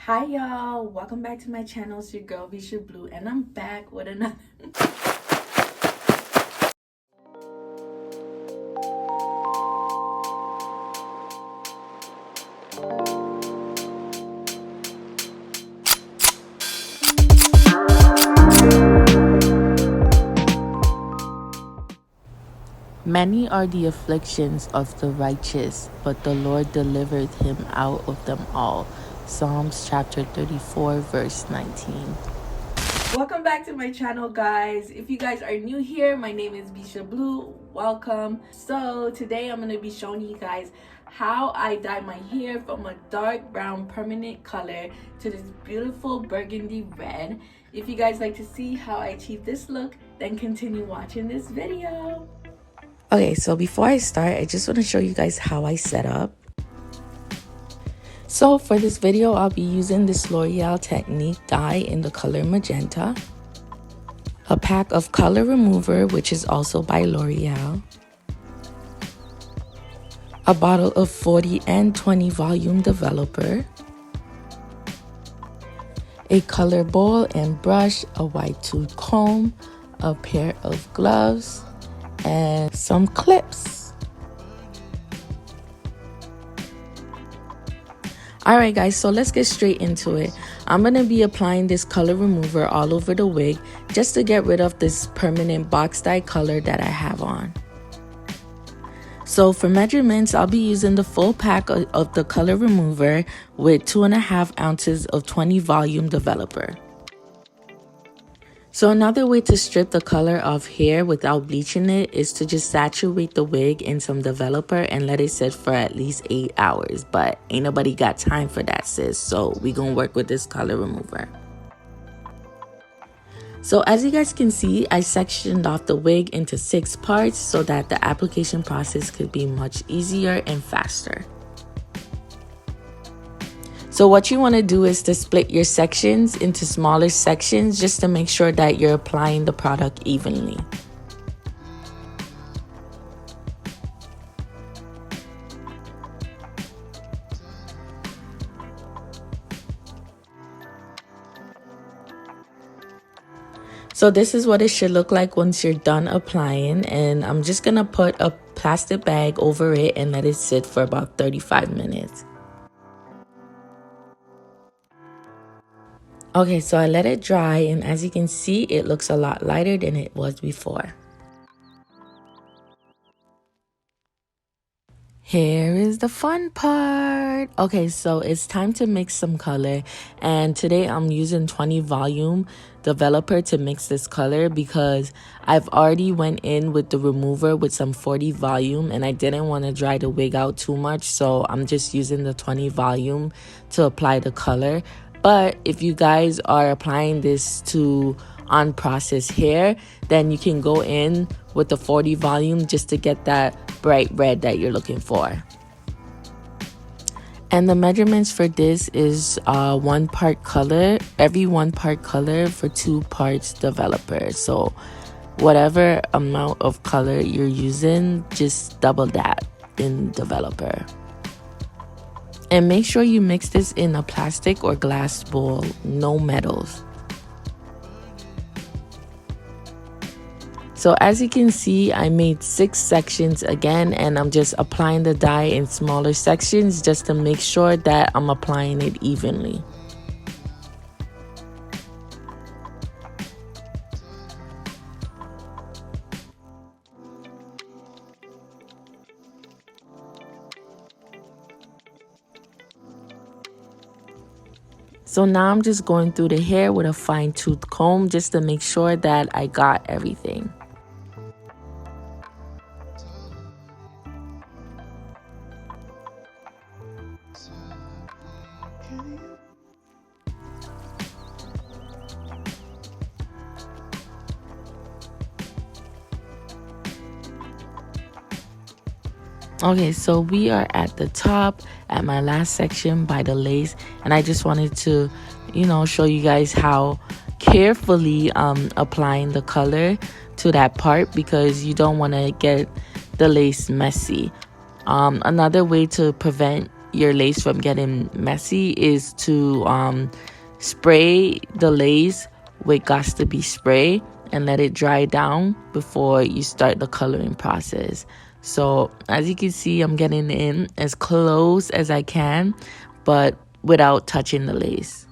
Hi y'all, welcome back to my channel. It's your girl Visha Blue, and I'm back with another Many are the afflictions of the righteous, but the Lord delivered him out of them all. Psalms chapter 34, verse 19. Welcome back to my channel, guys. If you guys are new here, my name is Visha Blue. Welcome. So today I'm going to be showing you guys how I dye my hair from a dark brown permanent color to this beautiful burgundy red. If you guys like to see how I achieve this look, then continue watching this video. Okay, so before I start, I just want to show you guys how I set up. So for this video, I'll be using this Loreal Technique dye in the color Magenta, a pack of color remover, which is also by Loreal, a bottle of 40 and 20 volume developer, a color bowl and brush, a white tooth comb, a pair of gloves, and some clips. Alright guys, so let's get straight into it. I'm going to be applying this color remover all over the wig just to get rid of this permanent box dye color that I have on. So for measurements, I'll be using the full pack of the color remover with 2.5 ounces of 20 volume developer. So another way to strip the color off hair without bleaching it is to just saturate the wig in some developer and let it sit for at least 8 hours. But ain't nobody got time for that, sis. So we gonna work with this color remover. So as you guys can see, I sectioned off the wig into 6 parts so that the application process could be much easier and faster. So what you want to do is to split your sections into smaller sections just to make sure that you're applying the product evenly. So this is what it should look like once you're done applying, and I'm just going to put a plastic bag over it and let it sit for about 35 minutes. Okay, so I let it dry, and as you can see, it looks a lot lighter than it was before. Here is the fun part. Okay, so it's time to mix some color, and today I'm using 20 volume developer to mix this color because I've already went in with the remover with some 40 volume and I didn't want to dry the wig out too much, so I'm just using the 20 volume to apply the color. But if you guys are applying this to unprocessed hair, then you can go in with the 40 volume just to get that bright red that you're looking for. And the measurements for this is 1 part color, every 1 part color for 2 parts developer. So whatever amount of color you're using, just double that in developer. And make sure you mix this in a plastic or glass bowl, no metals. So as you can see, I made 6 sections again, and I'm just applying the dye in smaller sections just to make sure that I'm applying it evenly. So now I'm just going through the hair with a fine-tooth comb just to make sure that I got everything. Okay, so we are at the top at my last section by the lace, and I just wanted to, show you guys how carefully applying the color to that part because you don't want to get the lace messy. Another way to prevent your lace from getting messy is to spray the lace with Got to Be spray and let it dry down before you start the coloring process. So as you can see, I'm getting in as close as I can, but without touching the lace.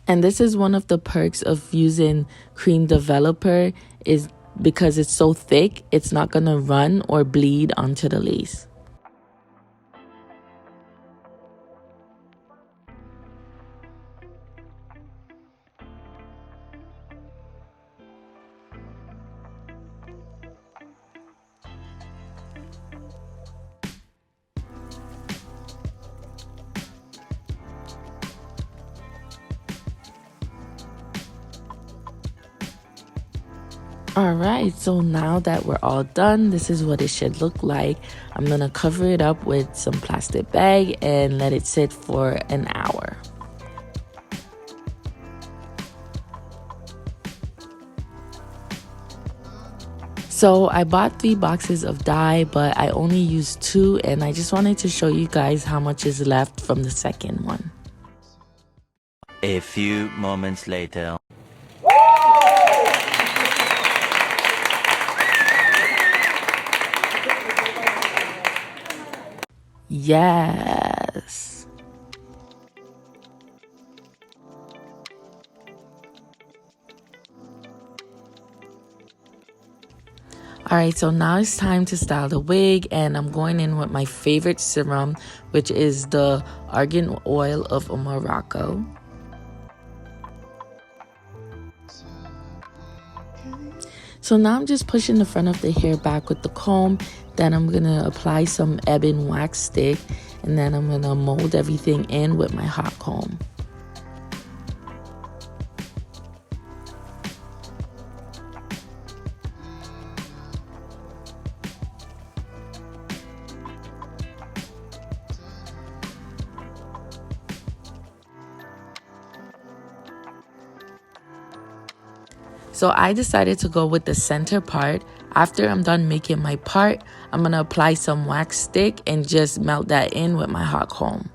And this is one of the perks of using Cream Developer, is because it's so thick, it's not going to run or bleed onto the lace. Alright, so now that we're all done, this is what it should look like. I'm going to cover it up with some plastic bag and let it sit for an hour. So I bought 3 boxes of dye, but I only used 2, and I just wanted to show you guys how much is left from the second one. A few moments later. Yes. Alright, so now it's time to style the wig, and I'm going in with my favorite serum, which is the Argan Oil of Morocco. So now I'm just pushing the front of the hair back with the comb. Then I'm going to apply some ebon wax stick, and then I'm going to mold everything in with my hot comb. So I decided to go with the center part. After I'm done making my part, I'm going to apply some wax stick and just melt that in with my hot comb.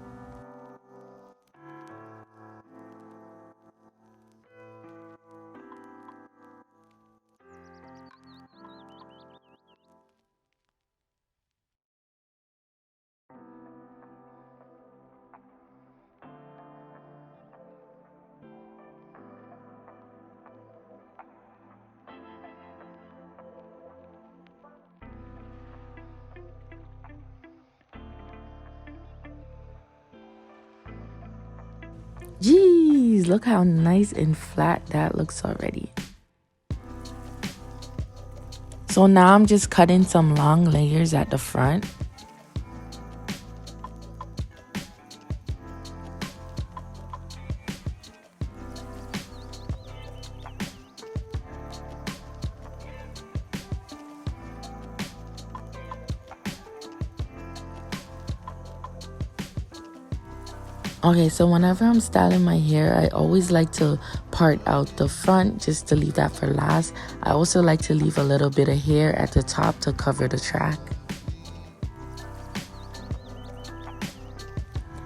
Jeez, look how nice and flat that looks already. So now I'm just cutting some long layers at the front. Okay, so whenever I'm styling my hair, I always like to part out the front just to leave that for last. I also like to leave a little bit of hair at the top to cover the track.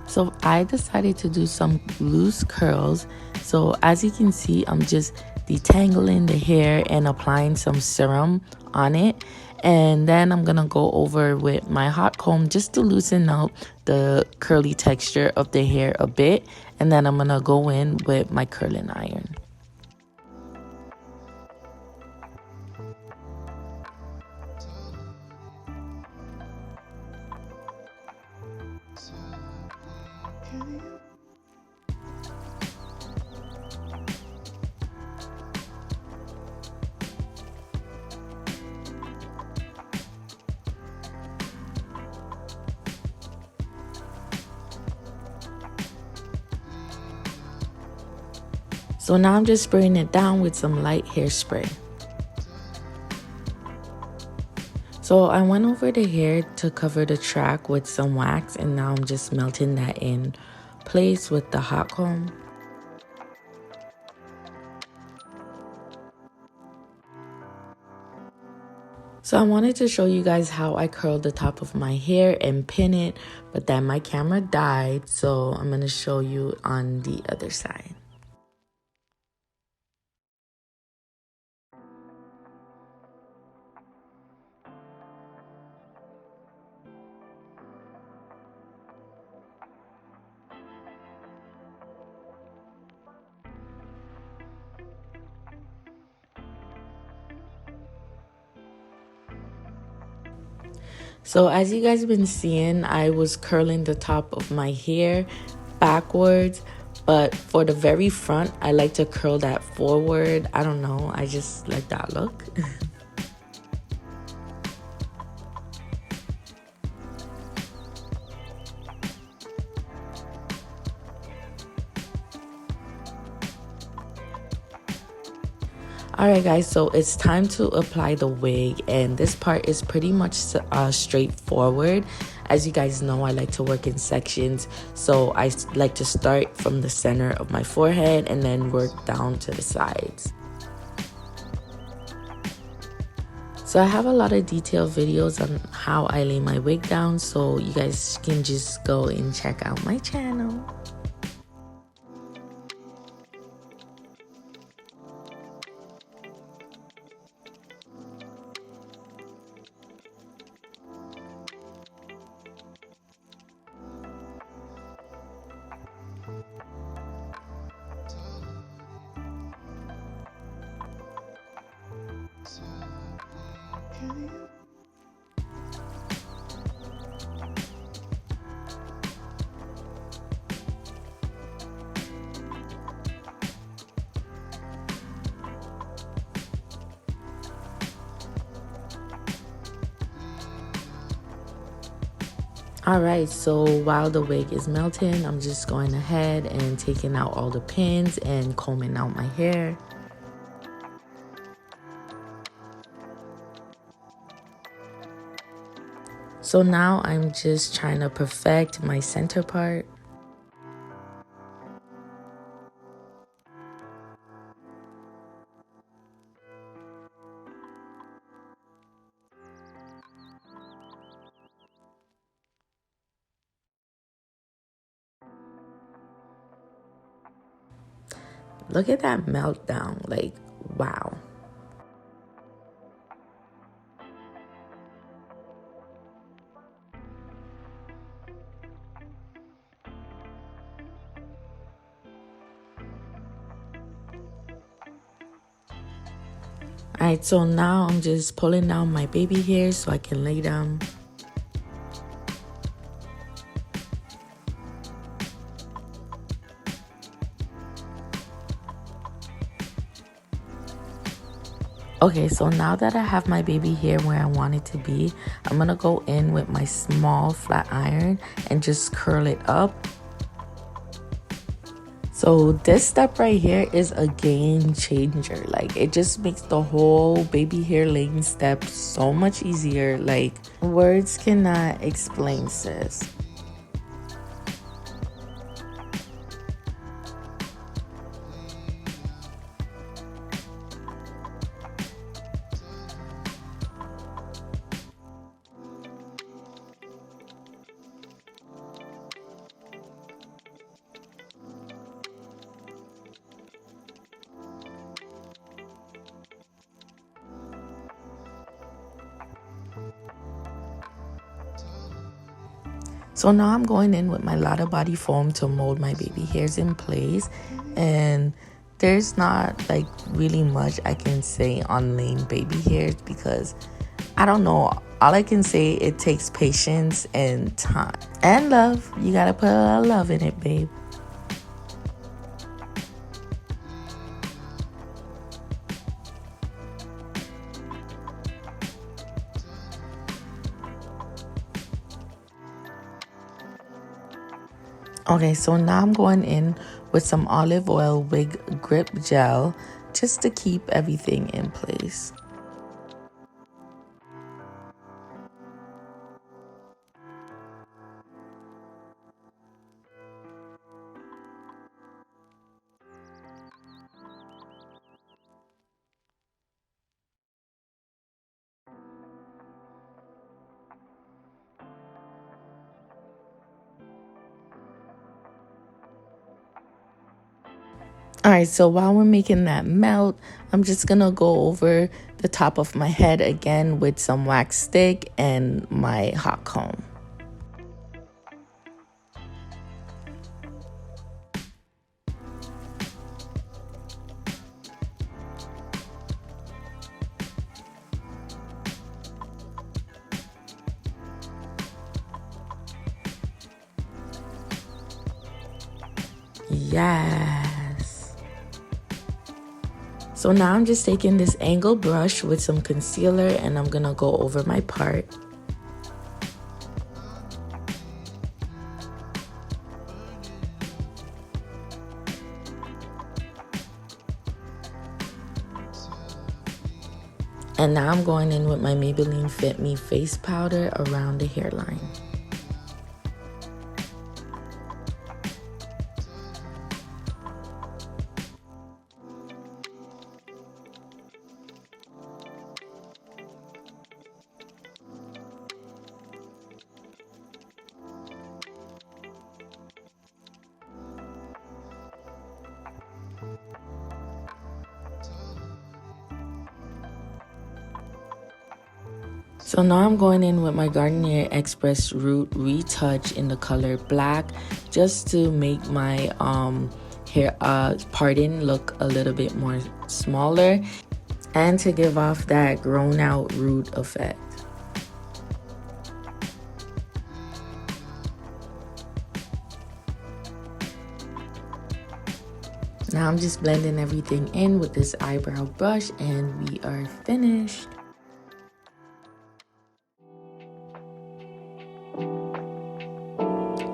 So I decided to do some loose curls. So as you can see, I'm just detangling the hair and applying some serum on it. And then I'm going to go over with my hot comb just to loosen out the curly texture of the hair a bit. And then I'm going to go in with my curling iron. So now I'm just spraying it down with some light hairspray. So I went over the hair to cover the track with some wax, and now I'm just melting that in place with the hot comb. So I wanted to show you guys how I curled the top of my hair and pin it, but then my camera died, so I'm going to show you on the other side. So as you guys have been seeing, I was curling the top of my hair backwards, but for the very front, I like to curl that forward. I don't know, I just like that look. Alright guys, so it's time to apply the wig, and this part is pretty much straightforward. As you guys know, I like to work in sections, so I like to start from the center of my forehead and then work down to the sides. So I have a lot of detailed videos on how I lay my wig down, so you guys can just go and check out my channel. Alright, so while the wig is melting, I'm just going ahead and taking out all the pins and combing out my hair. So now I'm just trying to perfect my center part. Look at that meltdown, like, wow. Alright, so now I'm just pulling down my baby hairs so I can lay down. Okay, so now that I have my baby hair where I want it to be, I'm gonna go in with my small flat iron and just curl it up. So this step right here is a game changer. Like, it just makes the whole baby hair laying step so much easier. Like, words cannot explain, sis. So now I'm going in with my Lotta Body Foam to mold my baby hairs in place. And there's not like really much I can say on laying baby hairs because I don't know. All I can say, it takes patience and time. And love. You gotta put a lot of love in it, babe. Okay, so now I'm going in with some olive oil wig grip gel just to keep everything in place. Alright, so while we're making that melt, I'm just gonna go over the top of my head again with some wax stick and my hot comb. Yes. So now I'm just taking this angled brush with some concealer and I'm gonna go over my part. And now I'm going in with my Maybelline Fit Me face powder around the hairline. So now I'm going in with my Garnier Express Root Retouch in the color black, just to make my hair parting look a little bit more smaller and to give off that grown out root effect. Now I'm just blending everything in with this eyebrow brush and we are finished.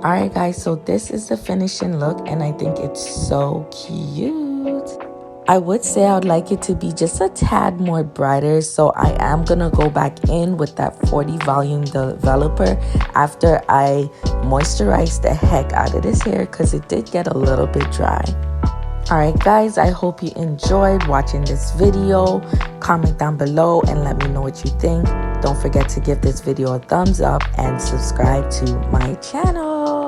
Alright guys, so this is the finishing look and I think it's so cute. I would say I would like it to be just a tad more brighter, so I am gonna go back in with that 40 volume developer after I moisturize the heck out of this hair because it did get a little bit dry. Alright guys, I hope you enjoyed watching this video. Comment down below and let me know what you think. Don't forget to give this video a thumbs up and subscribe to my channel.